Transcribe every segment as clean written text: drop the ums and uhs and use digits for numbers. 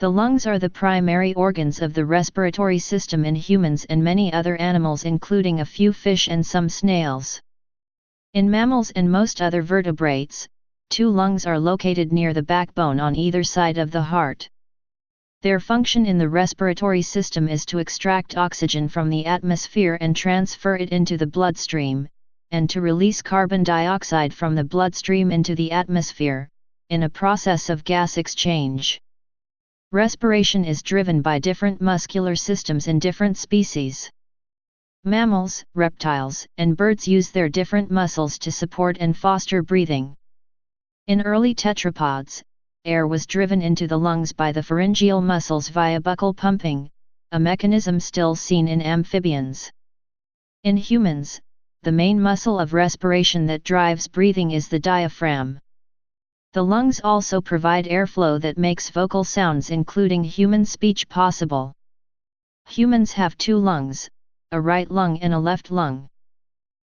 The lungs are the primary organs of the respiratory system in humans and many other animals, including a few fish and some snails. In mammals and most other vertebrates, 2 lungs are located near the backbone on either side of the heart. Their function in the respiratory system is to extract oxygen from the atmosphere and transfer it into the bloodstream, and to release carbon dioxide from the bloodstream into the atmosphere, in a process of gas exchange. Respiration is driven by different muscular systems in different species. Mammals, reptiles, and birds use their different muscles to support and foster breathing. In early tetrapods, air was driven into the lungs by the pharyngeal muscles via buccal pumping, a mechanism still seen in amphibians. In humans, the main muscle of respiration that drives breathing is the diaphragm. The lungs also provide airflow that makes vocal sounds, including human speech, possible. Humans have 2 lungs, a right lung and a left lung.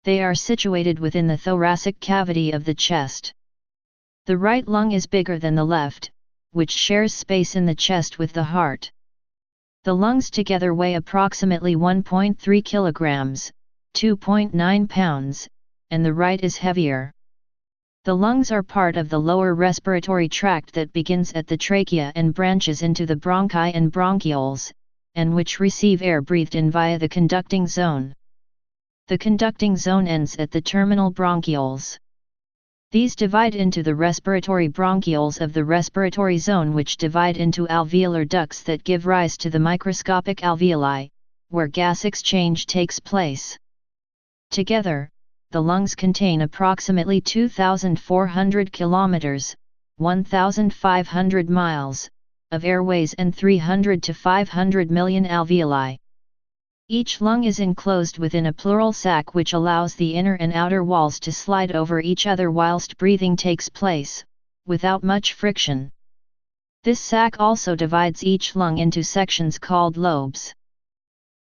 They are situated within the thoracic cavity of the chest. The right lung is bigger than the left, which shares space in the chest with the heart. The lungs together weigh approximately 1.3 kilograms, 2.9 pounds, and the right is heavier. The lungs are part of the lower respiratory tract that begins at the trachea and branches into the bronchi and bronchioles, and which receive air breathed in via the conducting zone. The conducting zone ends at the terminal bronchioles. These divide into the respiratory bronchioles of the respiratory zone, which divide into alveolar ducts that give rise to the microscopic alveoli, where gas exchange takes place. Together, the lungs contain approximately 2,400 kilometers, 1,500 miles, of airways and 300 to 500 million alveoli. Each lung is enclosed within a pleural sac which allows the inner and outer walls to slide over each other whilst breathing takes place, without much friction. This sac also divides each lung into sections called lobes.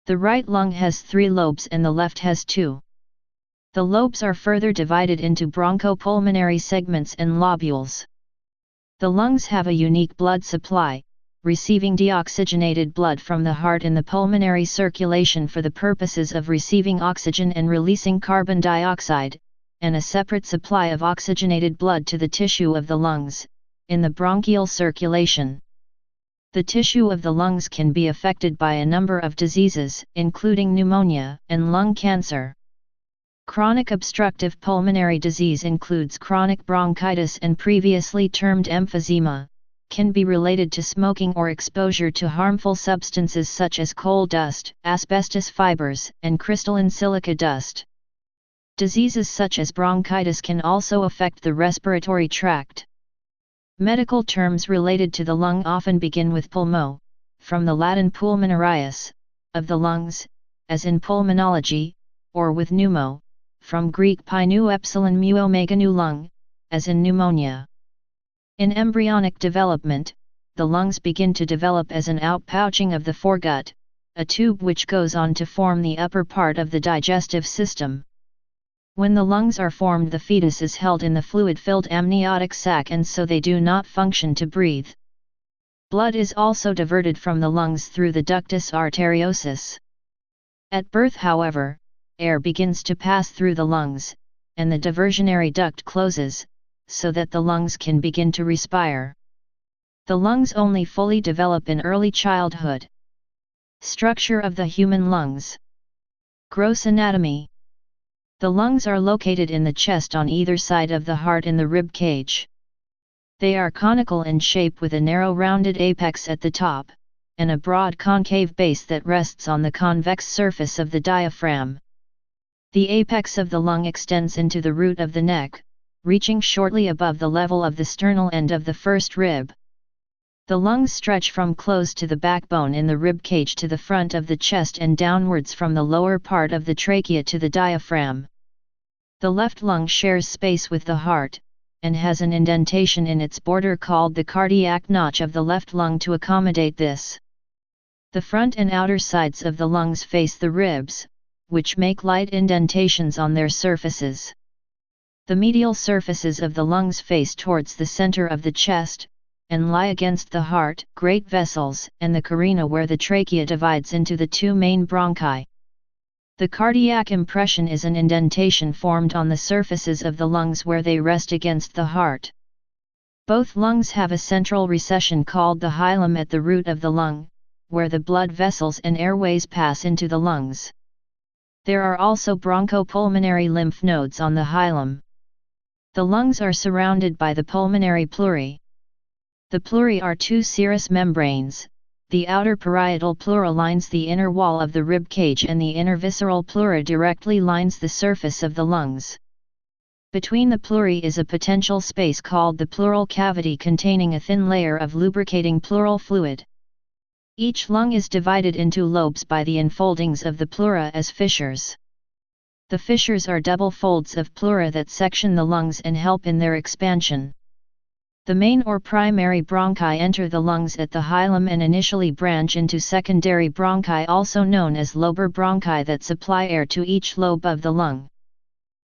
The right lung has 3 lobes and the left has 2. The lobes are further divided into bronchopulmonary segments and lobules. The lungs have a unique blood supply, receiving deoxygenated blood from the heart in the pulmonary circulation for the purposes of receiving oxygen and releasing carbon dioxide, and a separate supply of oxygenated blood to the tissue of the lungs, in the bronchial circulation. The tissue of the lungs can be affected by a number of diseases, including pneumonia and lung cancer. Chronic obstructive pulmonary disease includes chronic bronchitis and previously termed emphysema, can be related to smoking or exposure to harmful substances such as coal dust, asbestos fibers, and crystalline silica dust. Diseases such as bronchitis can also affect the respiratory tract. Medical terms related to the lung often begin with pulmo, from the Latin pulmonarius, of the lungs, as in pulmonology, or with pneumo, from Greek pi nu epsilon mu omega nu lung, as in pneumonia. In embryonic development, the lungs begin to develop as an outpouching of the foregut, a tube which goes on to form the upper part of the digestive system. When the lungs are formed, the fetus is held in the fluid-filled amniotic sac, and so they do not function to breathe. Blood is also diverted from the lungs through the ductus arteriosus. At birth, however, air begins to pass through the lungs, and the diversionary duct closes, so that the lungs can begin to respire. The lungs only fully develop in early childhood. Structure of the human lungs. Gross anatomy. The lungs are located in the chest on either side of the heart in the rib cage. They are conical in shape with a narrow rounded apex at the top, and a broad concave base that rests on the convex surface of the diaphragm. The apex of the lung extends into the root of the neck, reaching shortly above the level of the sternal end of the first rib. The lungs stretch from close to the backbone in the rib cage to the front of the chest and downwards from the lower part of the trachea to the diaphragm. The left lung shares space with the heart, and has an indentation in its border called the cardiac notch of the left lung to accommodate this. The front and outer sides of the lungs face the ribs, which make light indentations on their surfaces. The medial surfaces of the lungs face towards the center of the chest, and lie against the heart, great vessels, and the carina where the trachea divides into the two main bronchi. The cardiac impression is an indentation formed on the surfaces of the lungs where they rest against the heart. Both lungs have a central recession called the hilum at the root of the lung, where the blood vessels and airways pass into the lungs. There are also bronchopulmonary lymph nodes on the hilum. The lungs are surrounded by the pulmonary pleurae. The pleurae are two serous membranes. The outer parietal pleura lines the inner wall of the rib cage and the inner visceral pleura directly lines the surface of the lungs. Between the pleurae is a potential space called the pleural cavity containing a thin layer of lubricating pleural fluid. Each lung is divided into lobes by the enfoldings of the pleura as fissures. The fissures are double folds of pleura that section the lungs and help in their expansion. The main or primary bronchi enter the lungs at the hilum and initially branch into secondary bronchi, also known as lobar bronchi, that supply air to each lobe of the lung.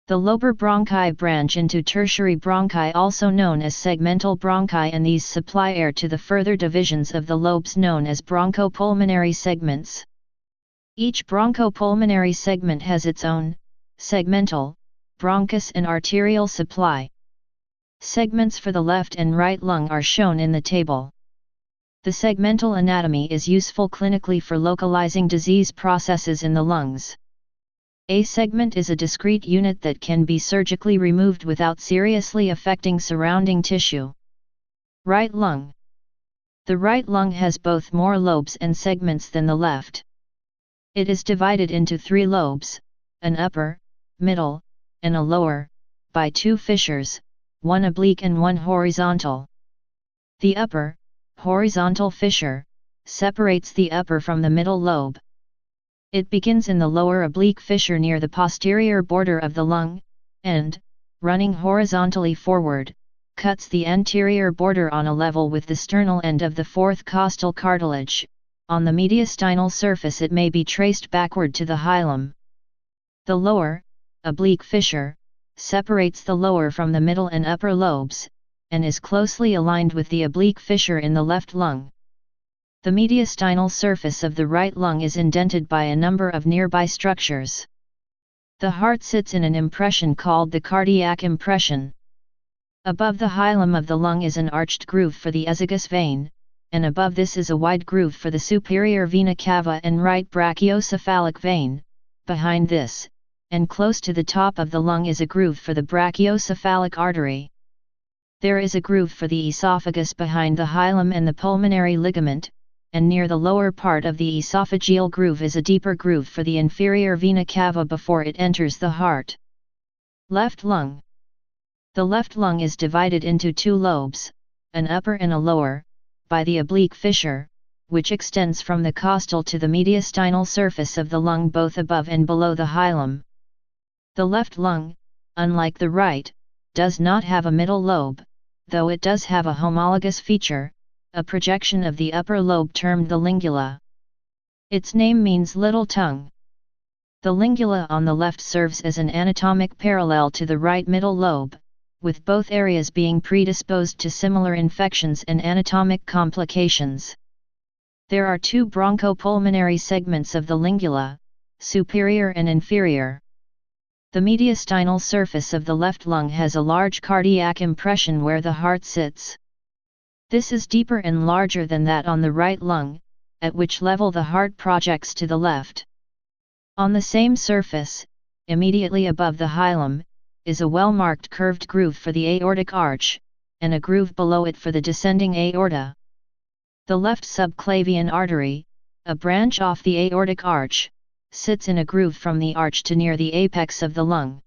The lobar bronchi branch into tertiary bronchi, also known as segmental bronchi, and these supply air to the further divisions of the lobes known as bronchopulmonary segments. Each bronchopulmonary segment has its own segmental, bronchus and arterial supply. Segments for the left and right lung are shown in the table. The segmental anatomy is useful clinically for localizing disease processes in the lungs. A segment is a discrete unit that can be surgically removed without seriously affecting surrounding tissue. Right lung. The right lung has both more lobes and segments than the left. It is divided into three lobes, an upper, middle, and a lower, by two fissures, one oblique and one horizontal. The upper, horizontal fissure, separates the upper from the middle lobe. It begins in the lower oblique fissure near the posterior border of the lung, and, running horizontally forward, cuts the anterior border on a level with the sternal end of the fourth costal cartilage. On the mediastinal surface it may be traced backward to the hilum. The lower, oblique fissure, separates the lower from the middle and upper lobes, and is closely aligned with the oblique fissure in the left lung. The mediastinal surface of the right lung is indented by a number of nearby structures. The heart sits in an impression called the cardiac impression. Above the hilum of the lung is an arched groove for the esophagus vein, and above this is a wide groove for the superior vena cava and right brachiocephalic vein. Behind this, and close to the top of the lung, is a groove for the brachiocephalic artery. There is a groove for the esophagus behind the hilum and the pulmonary ligament, and near the lower part of the esophageal groove is a deeper groove for the inferior vena cava before it enters the heart. Left lung. The left lung is divided into two lobes, an upper and a lower, by the oblique fissure, which extends from the costal to the mediastinal surface of the lung both above and below the hilum. The left lung, unlike the right, does not have a middle lobe, though it does have a homologous feature, a projection of the upper lobe termed the lingula. Its name means little tongue. The lingula on the left serves as an anatomic parallel to the right middle lobe, with both areas being predisposed to similar infections and anatomic complications. There are two bronchopulmonary segments of the lingula, superior and inferior. The mediastinal surface of the left lung has a large cardiac impression where the heart sits. This is deeper and larger than that on the right lung, at which level the heart projects to the left. On the same surface, immediately above the hilum, is a well-marked curved groove for the aortic arch, and a groove below it for the descending aorta. The left subclavian artery, a branch off the aortic arch, sits in a groove from the arch to near the apex of the lung.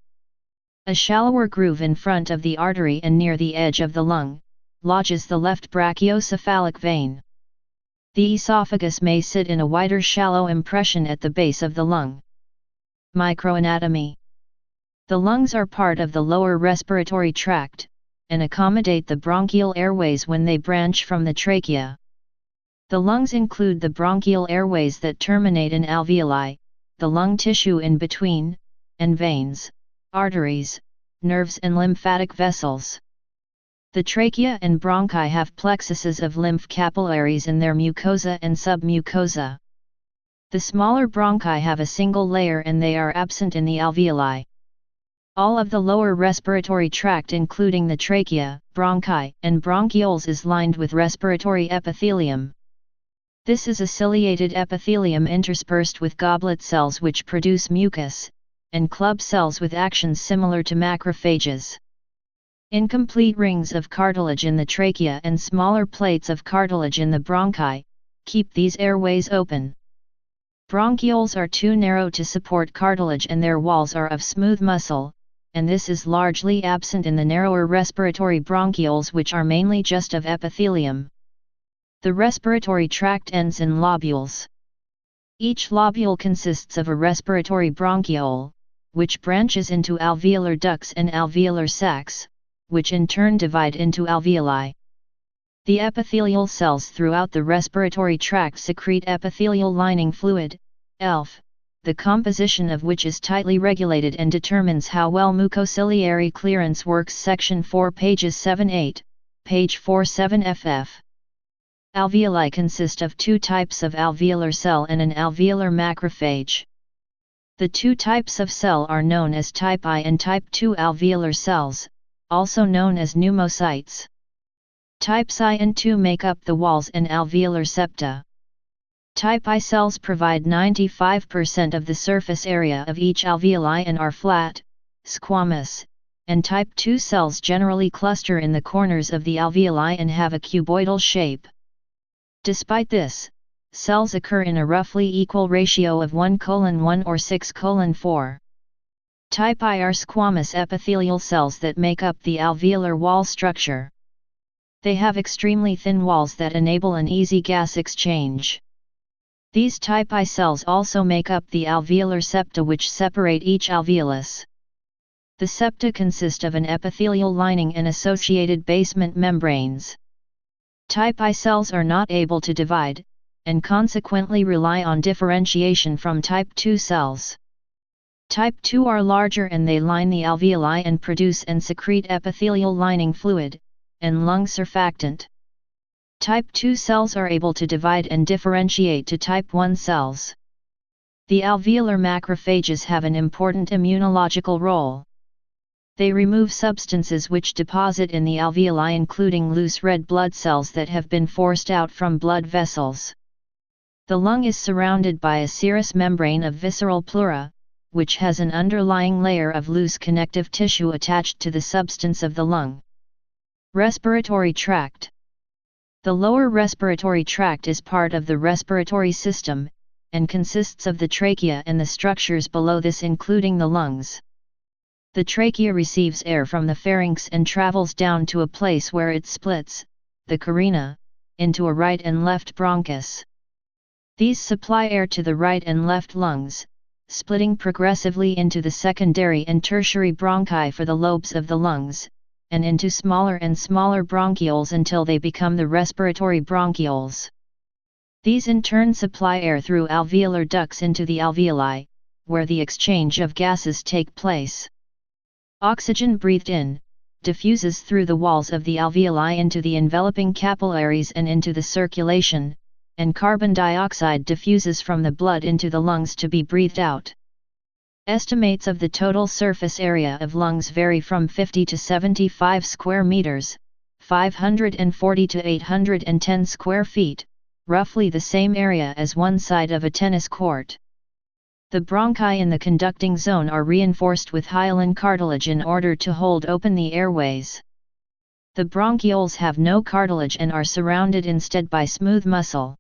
A shallower groove in front of the artery and near the edge of the lung, lodges the left brachiocephalic vein. The esophagus may sit in a wider shallow impression at the base of the lung. Microanatomy. The lungs are part of the lower respiratory tract, and accommodate the bronchial airways when they branch from the trachea. The lungs include the bronchial airways that terminate in alveoli, the lung tissue in between, and veins, arteries, nerves and lymphatic vessels. The trachea and bronchi have plexuses of lymph capillaries in their mucosa and submucosa. The smaller bronchi have a single layer and they are absent in the alveoli. All of the lower respiratory tract including the trachea, bronchi, and bronchioles is lined with respiratory epithelium. This is a ciliated epithelium interspersed with goblet cells which produce mucus, and club cells with actions similar to macrophages. Incomplete rings of cartilage in the trachea and smaller plates of cartilage in the bronchi keep these airways open. Bronchioles are too narrow to support cartilage and their walls are of smooth muscle, and this is largely absent in the narrower respiratory bronchioles which are mainly just of epithelium. The respiratory tract ends in lobules. Each lobule consists of a respiratory bronchiole, which branches into alveolar ducts and alveolar sacs, which in turn divide into alveoli. The epithelial cells throughout the respiratory tract secrete epithelial lining fluid, ELF, the composition of which is tightly regulated and determines how well mucociliary clearance works. Section 4 pages 7-8, page 4-7 ff. Alveoli consist of two types of alveolar cell and an alveolar macrophage. The two types of cell are known as type I and type II alveolar cells, also known as pneumocytes. Types I and II make up the walls and alveolar septa. Type I cells provide 95% of the surface area of each alveoli and are flat, squamous, and type II cells generally cluster in the corners of the alveoli and have a cuboidal shape. Despite this, cells occur in a roughly equal ratio of 1:1 or 6:4. Type I are squamous epithelial cells that make up the alveolar wall structure. They have extremely thin walls that enable an easy gas exchange. These type I cells also make up the alveolar septa which separate each alveolus. The septa consist of an epithelial lining and associated basement membranes. Type I cells are not able to divide, and consequently rely on differentiation from type II cells. Type II are larger and they line the alveoli and produce and secrete epithelial lining fluid, and lung surfactant. Type II cells are able to divide and differentiate to type I cells. The alveolar macrophages have an important immunological role. They remove substances which deposit in the alveoli including loose red blood cells that have been forced out from blood vessels. The lung is surrounded by a serous membrane of visceral pleura, which has an underlying layer of loose connective tissue attached to the substance of the lung. Respiratory tract. The lower respiratory tract is part of the respiratory system, and consists of the trachea and the structures below this including the lungs. The trachea receives air from the pharynx and travels down to a place where it splits, the carina, into a right and left bronchus. These supply air to the right and left lungs, splitting progressively into the secondary and tertiary bronchi for the lobes of the lungs, and into smaller and smaller bronchioles until they become the respiratory bronchioles. These in turn supply air through alveolar ducts into the alveoli, where the exchange of gases take place. Oxygen breathed in, diffuses through the walls of the alveoli into the enveloping capillaries and into the circulation, and carbon dioxide diffuses from the blood into the lungs to be breathed out. Estimates of the total surface area of lungs vary from 50 to 75 square meters, 540 to 810 square feet, roughly the same area as one side of a tennis court. The bronchi in the conducting zone are reinforced with hyaline cartilage in order to hold open the airways. The bronchioles have no cartilage and are surrounded instead by smooth muscle.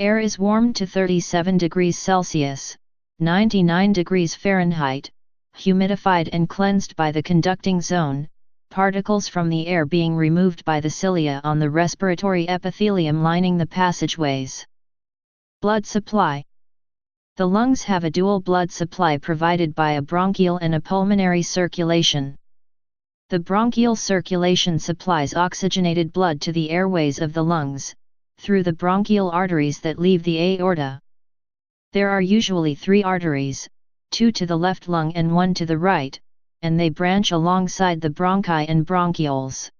Air is warmed to 37 degrees Celsius, 99 degrees Fahrenheit, humidified and cleansed by the conducting zone, particles from the air being removed by the cilia on the respiratory epithelium lining the passageways. Blood supply. The lungs have a dual blood supply provided by a bronchial and a pulmonary circulation. The bronchial circulation supplies oxygenated blood to the airways of the lungs, through the bronchial arteries that leave the aorta. There are usually 3 arteries, 2 to the left lung and 1 to the right, and they branch alongside the bronchi and bronchioles.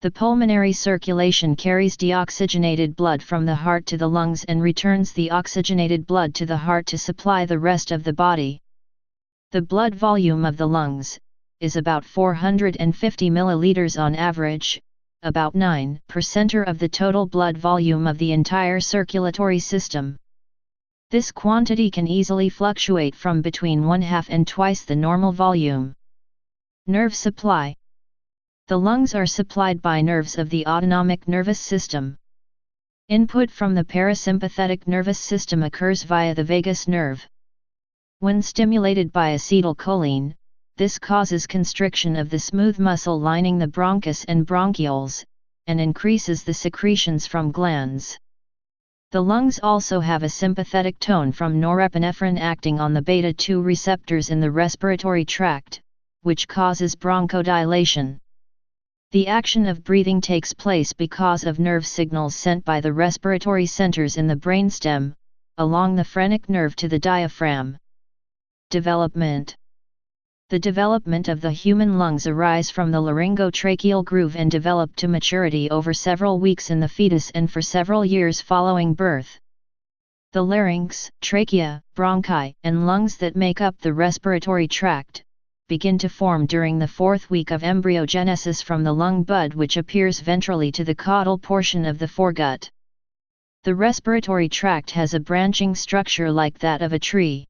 The pulmonary circulation carries deoxygenated blood from the heart to the lungs and returns the oxygenated blood to the heart to supply the rest of the body. The blood volume of the lungs is about 450 milliliters on average, about 9% of the total blood volume of the entire circulatory system. This quantity can easily fluctuate from between 1/2 and twice the normal volume. Nerve supply. The lungs are supplied by nerves of the autonomic nervous system. Input from the parasympathetic nervous system occurs via the vagus nerve. When stimulated by acetylcholine, this causes constriction of the smooth muscle lining the bronchus and bronchioles, and increases the secretions from glands. The lungs also have a sympathetic tone from norepinephrine acting on the beta-2 receptors in the respiratory tract, which causes bronchodilation. The action of breathing takes place because of nerve signals sent by the respiratory centers in the brainstem, along the phrenic nerve to the diaphragm. Development. The development of the human lungs arise from the laryngotracheal groove and develop to maturity over several weeks in the fetus and for several years following birth. The larynx, trachea, bronchi, and lungs that make up the respiratory tract begin to form during the 4th week of embryogenesis from the lung bud, which appears ventrally to the caudal portion of the foregut. The respiratory tract has a branching structure like that of a tree.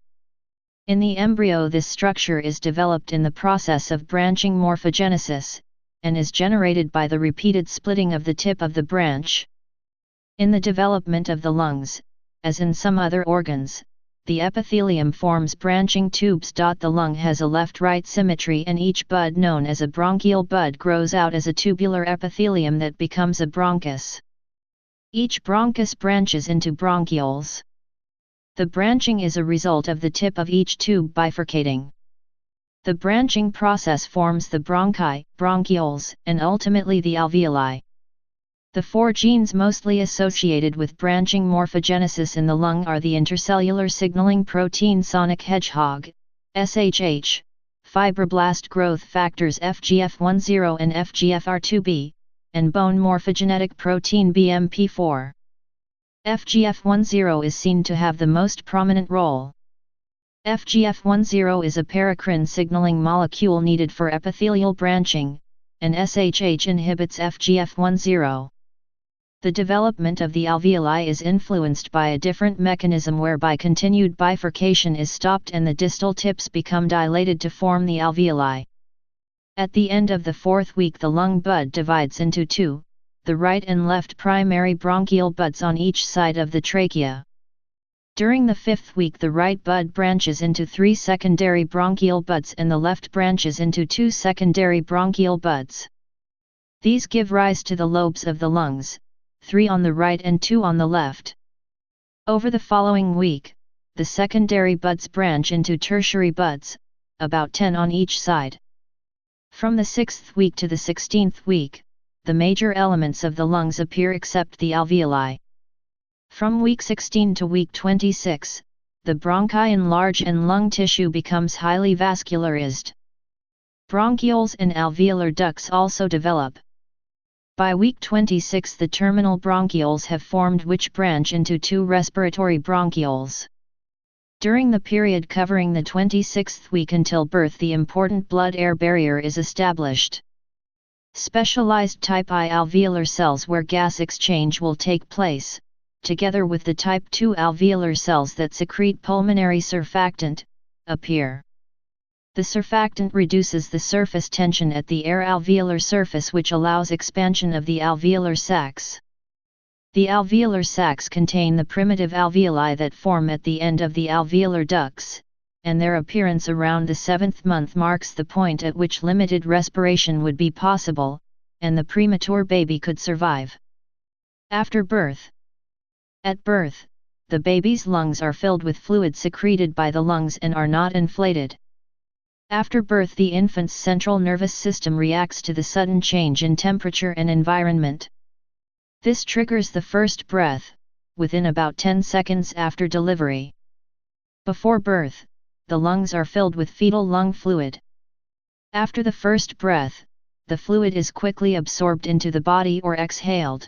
In the embryo, this structure is developed in the process of branching morphogenesis, and is generated by the repeated splitting of the tip of the branch. In the development of the lungs, as in some other organs, the epithelium forms branching tubes. The lung has a left-right symmetry, and each bud, known as a bronchial bud, grows out as a tubular epithelium that becomes a bronchus. Each bronchus branches into bronchioles. The branching is a result of the tip of each tube bifurcating. The branching process forms the bronchi, bronchioles, and ultimately the alveoli. The 4 genes mostly associated with branching morphogenesis in the lung are the intercellular signaling protein sonic hedgehog, SHH, fibroblast growth factors FGF10 and FGFR2b, and bone morphogenetic protein BMP4. FGF10 is seen to have the most prominent role. FGF10 is a paracrine signaling molecule needed for epithelial branching, and SHH inhibits FGF10. The development of the alveoli is influenced by a different mechanism whereby continued bifurcation is stopped and the distal tips become dilated to form the alveoli. At the end of the 4th week, the lung bud divides into 2. The right and left primary bronchial buds on each side of the trachea. During the 5th week, the right bud branches into 3 secondary bronchial buds and the left branches into 2 secondary bronchial buds. These give rise to the lobes of the lungs, 3 on the right and 2 on the left. Over the following week, the secondary buds branch into tertiary buds, about 10 on each side. From the 6th week to the 16th week, the major elements of the lungs appear except the alveoli. From week 16 to week 26, the bronchi enlarge and lung tissue becomes highly vascularized. Bronchioles and alveolar ducts also develop. By week 26, the terminal bronchioles have formed, which branch into 2 respiratory bronchioles. During the period covering the 26th week until birth, the important blood-air barrier is established. Specialized type I alveolar cells where gas exchange will take place, together with the type II alveolar cells that secrete pulmonary surfactant, appear. The surfactant reduces the surface tension at the air alveolar surface, which allows expansion of the alveolar sacs. The alveolar sacs contain the primitive alveoli that form at the end of the alveolar ducts, and their appearance around the 7th month marks the point at which limited respiration would be possible, and the premature baby could survive. After birth. At birth, the baby's lungs are filled with fluid secreted by the lungs and are not inflated. After birth, the infant's central nervous system reacts to the sudden change in temperature and environment. This triggers the first breath, within about 10 seconds after delivery. Before birth, the lungs are filled with fetal lung fluid. After the first breath, the fluid is quickly absorbed into the body or exhaled.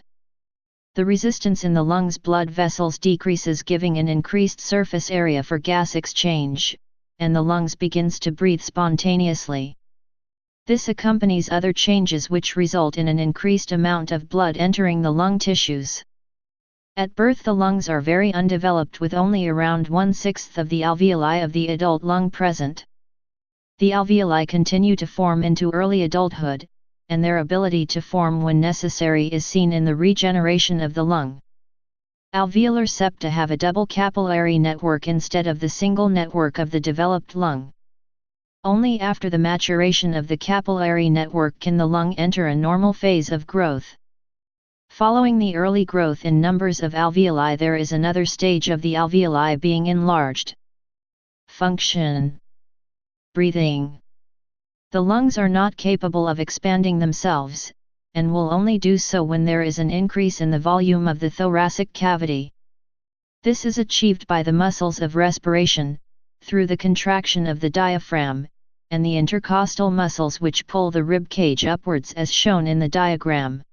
The resistance in the lungs' blood vessels decreases, giving an increased surface area for gas exchange, and the lungs begins to breathe spontaneously. This accompanies other changes which result in an increased amount of blood entering the lung tissues. At birth the lungs are very undeveloped, with only around 1/6 of the alveoli of the adult lung present. The alveoli continue to form into early adulthood, and their ability to form when necessary is seen in the regeneration of the lung. Alveolar septa have a double capillary network instead of the single network of the developed lung. Only after the maturation of the capillary network can the lung enter a normal phase of growth. Following the early growth in numbers of alveoli, there is another stage of the alveoli being enlarged. Function. Breathing. The lungs are not capable of expanding themselves, and will only do so when there is an increase in the volume of the thoracic cavity. This is achieved by the muscles of respiration, through the contraction of the diaphragm, and the intercostal muscles which pull the rib cage upwards as shown in the diagram.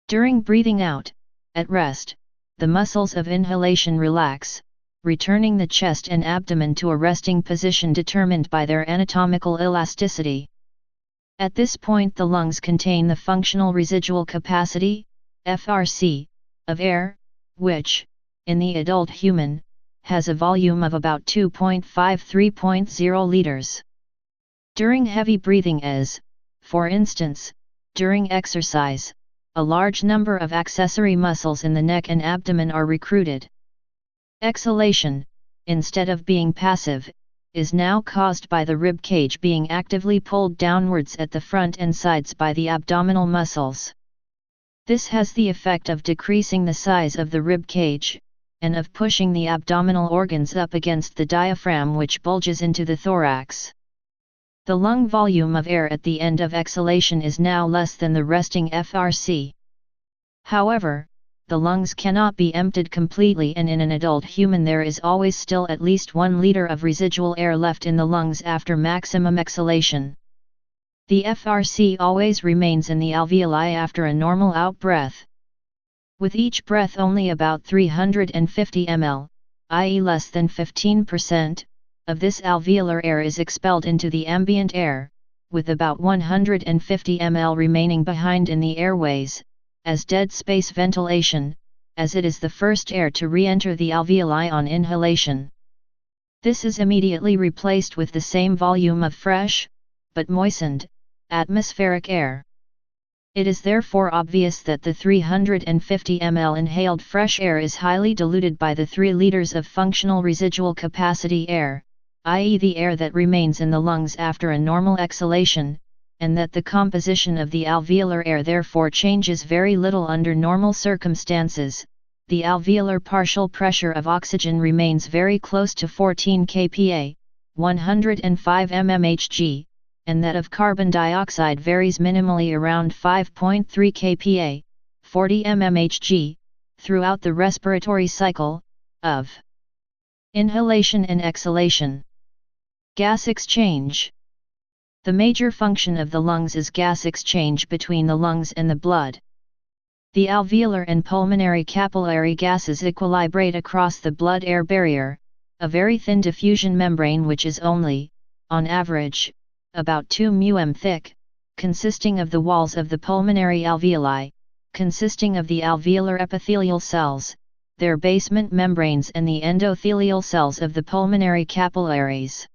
During breathing out, at rest, the muscles of inhalation relax, returning the chest and abdomen to a resting position determined by their anatomical elasticity. At this point the lungs contain the functional residual capacity, FRC, of air, which, in the adult human, has a volume of about 2.53.0 liters. During heavy breathing as, for instance, during exercise, a large number of accessory muscles in the neck and abdomen are recruited. Exhalation, instead of being passive, is now caused by the rib cage being actively pulled downwards at the front and sides by the abdominal muscles. This has the effect of decreasing the size of the rib cage, and of pushing the abdominal organs up against the diaphragm, which bulges into the thorax. The lung volume of air at the end of exhalation is now less than the resting FRC. However, the lungs cannot be emptied completely, and in an adult human there is always still at least 1 liter of residual air left in the lungs after maximum exhalation. The FRC always remains in the alveoli after a normal out-breath. With each breath only about 350 ml, i.e. less than 15%, of this alveolar air is expelled into the ambient air, with about 150 ml remaining behind in the airways, as dead space ventilation, as it is the first air to re-enter the alveoli on inhalation. This is immediately replaced with the same volume of fresh, but moistened, atmospheric air. It is therefore obvious that the 350 ml inhaled fresh air is highly diluted by the 3 liters of functional residual capacity air, i.e. the air that remains in the lungs after a normal exhalation, and that the composition of the alveolar air therefore changes very little under normal circumstances. The alveolar partial pressure of oxygen remains very close to 14 kPa, 105 mmHg, and that of carbon dioxide varies minimally around 5.3 kPa, 40 mmHg, throughout the respiratory cycle, of inhalation and exhalation. Gas exchange. The major function of the lungs is gas exchange between the lungs and the blood. The alveolar and pulmonary capillary gases equilibrate across the blood-air barrier, a very thin diffusion membrane which is only, on average, about 2 μm thick, consisting of the walls of the pulmonary alveoli, consisting of the alveolar epithelial cells, their basement membranes, and the endothelial cells of the pulmonary capillaries.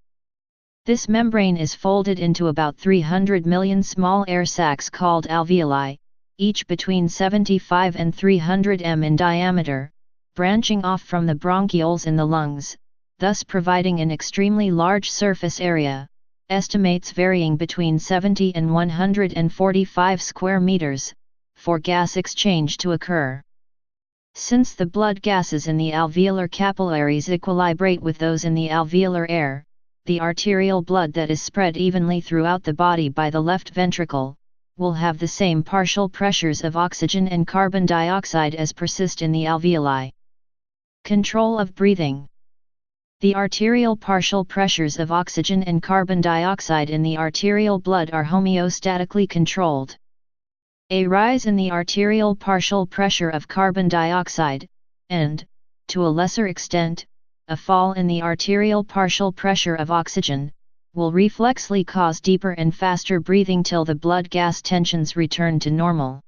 This membrane is folded into about 300 million small air sacs called alveoli, each between 75 and 300 m in diameter, branching off from the bronchioles in the lungs, thus providing an extremely large surface area, estimates varying between 70 and 145 square meters, for gas exchange to occur. Since the blood gases in the alveolar capillaries equilibrate with those in the alveolar air, the arterial blood that is spread evenly throughout the body by the left ventricle, will have the same partial pressures of oxygen and carbon dioxide as persist in the alveoli. Control of breathing. The arterial partial pressures of oxygen and carbon dioxide in the arterial blood are homeostatically controlled. A rise in the arterial partial pressure of carbon dioxide, and, to a lesser extent, a fall in the arterial partial pressure of oxygen, will reflexly cause deeper and faster breathing till the blood gas tensions return to normal.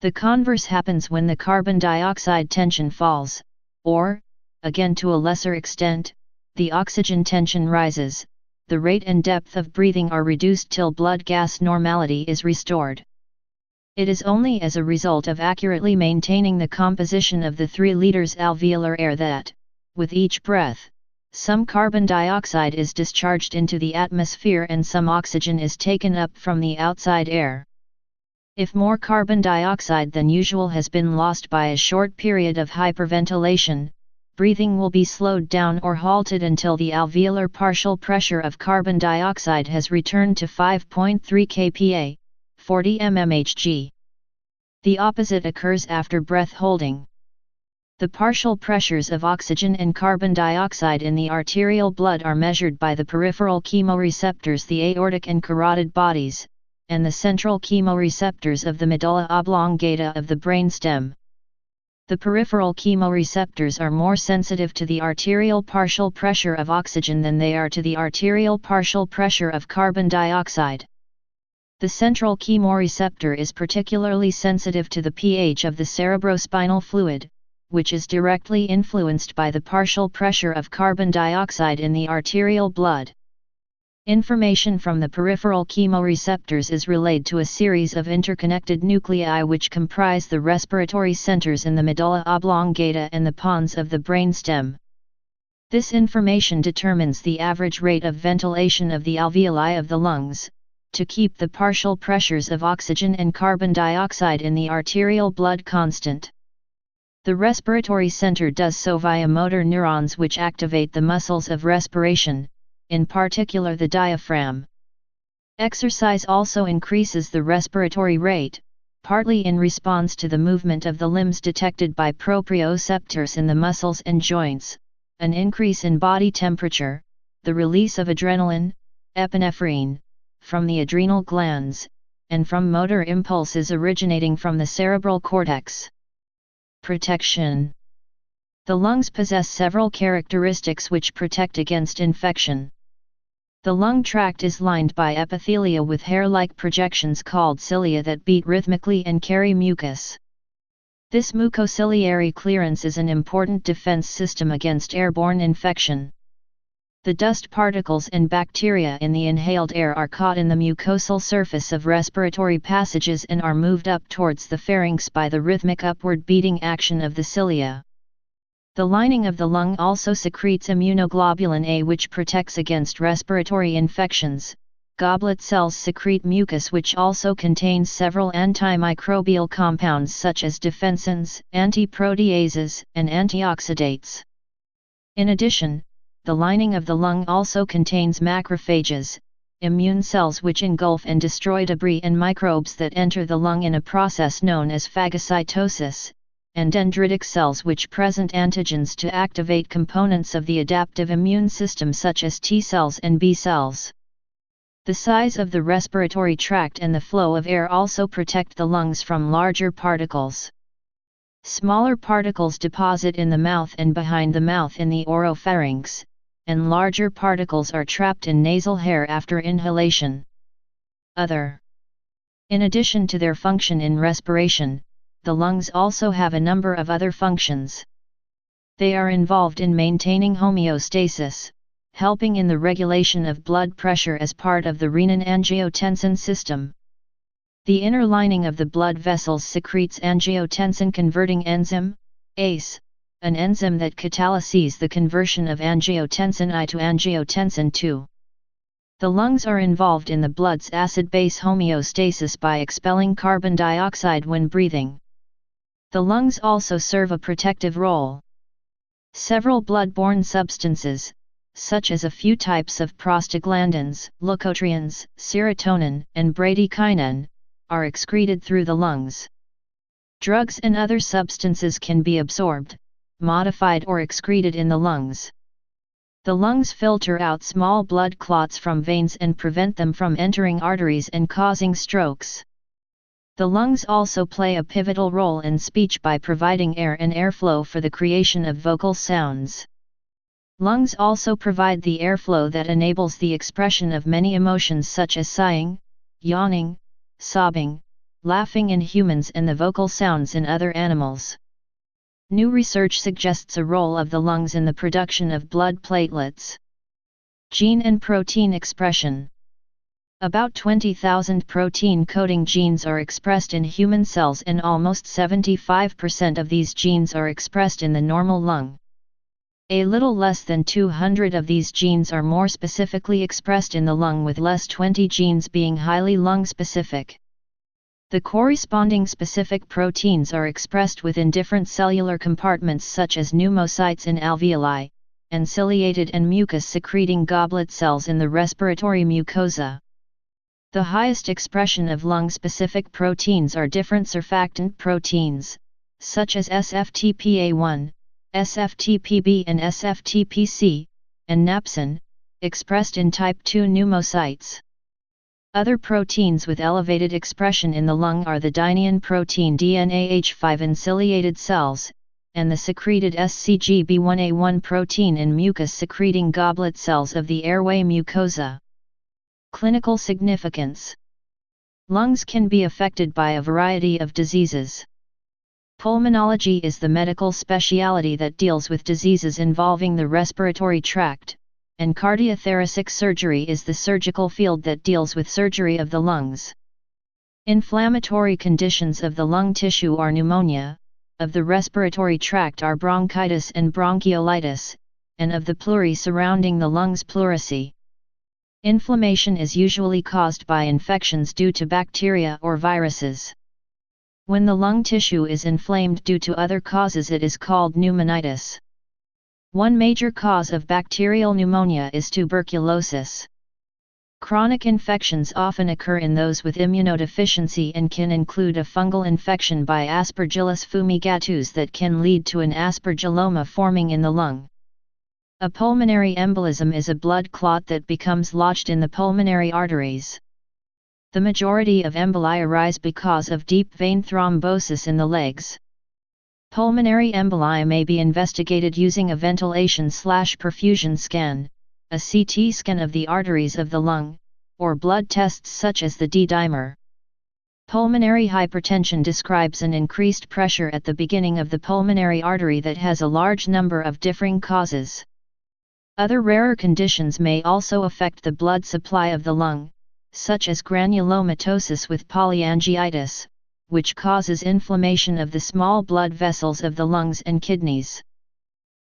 The converse happens when the carbon dioxide tension falls, or, again to a lesser extent, the oxygen tension rises, the rate and depth of breathing are reduced till blood gas normality is restored. It is only as a result of accurately maintaining the composition of the 3 liters alveolar air that, with each breath, some carbon dioxide is discharged into the atmosphere and some oxygen is taken up from the outside air. If more carbon dioxide than usual has been lost by a short period of hyperventilation, breathing will be slowed down or halted until the alveolar partial pressure of carbon dioxide has returned to 5.3 kPa, 40 mmHg. The opposite occurs after breath holding. The partial pressures of oxygen and carbon dioxide in the arterial blood are measured by the peripheral chemoreceptors, the aortic and carotid bodies, and the central chemoreceptors of the medulla oblongata of the brainstem. The peripheral chemoreceptors are more sensitive to the arterial partial pressure of oxygen than they are to the arterial partial pressure of carbon dioxide. The central chemoreceptor is particularly sensitive to the pH of the cerebrospinal fluid, which is directly influenced by the partial pressure of carbon dioxide in the arterial blood. Information from the peripheral chemoreceptors is relayed to a series of interconnected nuclei which comprise the respiratory centers in the medulla oblongata and the pons of the brainstem. This information determines the average rate of ventilation of the alveoli of the lungs, to keep the partial pressures of oxygen and carbon dioxide in the arterial blood constant. The respiratory center does so via motor neurons which activate the muscles of respiration, in particular the diaphragm. Exercise also increases the respiratory rate, partly in response to the movement of the limbs detected by proprioceptors in the muscles and joints, an increase in body temperature, the release of adrenaline, epinephrine, from the adrenal glands, and from motor impulses originating from the cerebral cortex. Protection. The lungs possess several characteristics which protect against infection. The lung tract is lined by epithelia with hair-like projections called cilia that beat rhythmically and carry mucus. This mucociliary clearance is an important defense system against airborne infection. The dust particles and bacteria in the inhaled air are caught in the mucosal surface of respiratory passages and are moved up towards the pharynx by the rhythmic upward beating action of the cilia. The lining of the lung also secretes immunoglobulin A which protects against respiratory infections. Goblet cells secrete mucus which also contains several antimicrobial compounds such as defensins, antiproteases, and antioxidates. In addition, the lining of the lung also contains macrophages, immune cells which engulf and destroy debris and microbes that enter the lung in a process known as phagocytosis, and dendritic cells which present antigens to activate components of the adaptive immune system such as T cells and B cells. The size of the respiratory tract and the flow of air also protect the lungs from larger particles. Smaller particles deposit in the mouth and behind the mouth in the oropharynx, and larger particles are trapped in nasal hair after inhalation. In addition to their function in respiration, the lungs also have a number of other functions. They are involved in maintaining homeostasis, helping in the regulation of blood pressure as part of the renin-angiotensin system. The inner lining of the blood vessels secretes angiotensin-converting enzyme, ACE, an enzyme that catalyses the conversion of angiotensin I to angiotensin II. The lungs are involved in the blood's acid-base homeostasis by expelling carbon dioxide when breathing. The lungs also serve a protective role. Several blood-borne substances, such as a few types of prostaglandins, leukotrienes, serotonin, and bradykinin, are excreted through the lungs. Drugs and other substances can be absorbed, modified or excreted in the lungs. The lungs filter out small blood clots from veins and prevent them from entering arteries and causing strokes. The lungs also play a pivotal role in speech by providing air and airflow for the creation of vocal sounds. Lungs also provide the airflow that enables the expression of many emotions such as sighing, yawning, sobbing, laughing in humans and the vocal sounds in other animals. New research suggests a role of the lungs in the production of blood platelets. Gene and protein expression. About 20,000 protein-coding genes are expressed in human cells, and almost 75% of these genes are expressed in the normal lung. A little less than 200 of these genes are more specifically expressed in the lung, with less 20 genes being highly lung-specific. The corresponding specific proteins are expressed within different cellular compartments such as pneumocytes in alveoli, and ciliated and mucus-secreting goblet cells in the respiratory mucosa. The highest expression of lung-specific proteins are different surfactant proteins, such as SFTPA1, SFTPB and SFTPC, and napsin, expressed in type II pneumocytes. Other proteins with elevated expression in the lung are the dynein protein DNAH5 in ciliated cells, and the secreted SCGB1A1 protein in mucus-secreting goblet cells of the airway mucosa. Clinical significance. Lungs can be affected by a variety of diseases. Pulmonology is the medical specialty that deals with diseases involving the respiratory tract, and cardiothoracic surgery is the surgical field that deals with surgery of the lungs. Inflammatory conditions of the lung tissue are pneumonia, of the respiratory tract are bronchitis and bronchiolitis, and of the pleurae surrounding the lungs pleurisy. Inflammation is usually caused by infections due to bacteria or viruses. When the lung tissue is inflamed due to other causes, it is called pneumonitis. One major cause of bacterial pneumonia is tuberculosis. Chronic infections often occur in those with immunodeficiency and can include a fungal infection by Aspergillus fumigatus that can lead to an aspergilloma forming in the lung. A pulmonary embolism is a blood clot that becomes lodged in the pulmonary arteries. The majority of emboli arise because of deep vein thrombosis in the legs. Pulmonary emboli may be investigated using a ventilation/perfusion scan, a CT scan of the arteries of the lung, or blood tests such as the D-dimer. Pulmonary hypertension describes an increased pressure at the beginning of the pulmonary artery that has a large number of differing causes. Other rarer conditions may also affect the blood supply of the lung, such as granulomatosis with polyangiitis, which causes inflammation of the small blood vessels of the lungs and kidneys.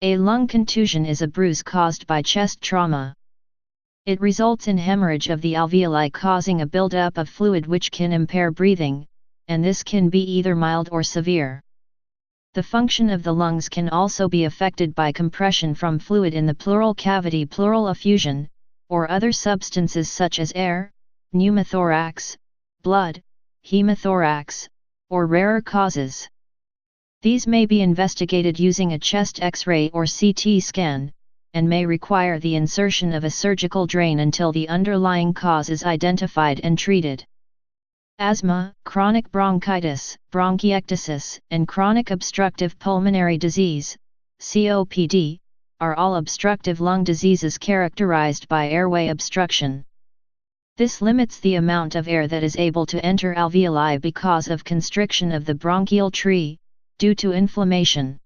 A lung contusion is a bruise caused by chest trauma. It results in hemorrhage of the alveoli, causing a buildup of fluid which can impair breathing, and this can be either mild or severe. The function of the lungs can also be affected by compression from fluid in the pleural cavity, pleural effusion, or other substances such as air, pneumothorax, blood, hemothorax, or rarer causes. These may be investigated using a chest X-ray or CT scan, and may require the insertion of a surgical drain until the underlying cause is identified and treated. Asthma, chronic bronchitis, bronchiectasis, and chronic obstructive pulmonary disease, COPD, are all obstructive lung diseases characterized by airway obstruction. This limits the amount of air that is able to enter alveoli because of constriction of the bronchial tree, due to inflammation.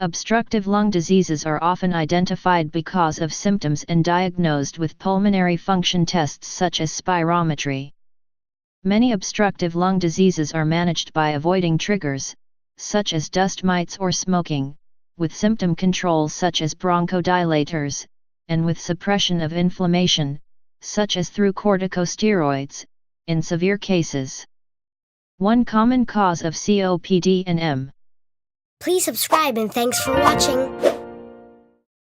Obstructive lung diseases are often identified because of symptoms and diagnosed with pulmonary function tests such as spirometry. Many obstructive lung diseases are managed by avoiding triggers, such as dust mites or smoking, with symptom control such as bronchodilators, and with suppression of inflammation, such as through corticosteroids, in severe cases. One common cause of COPD and M. Please subscribe and thanks for watching.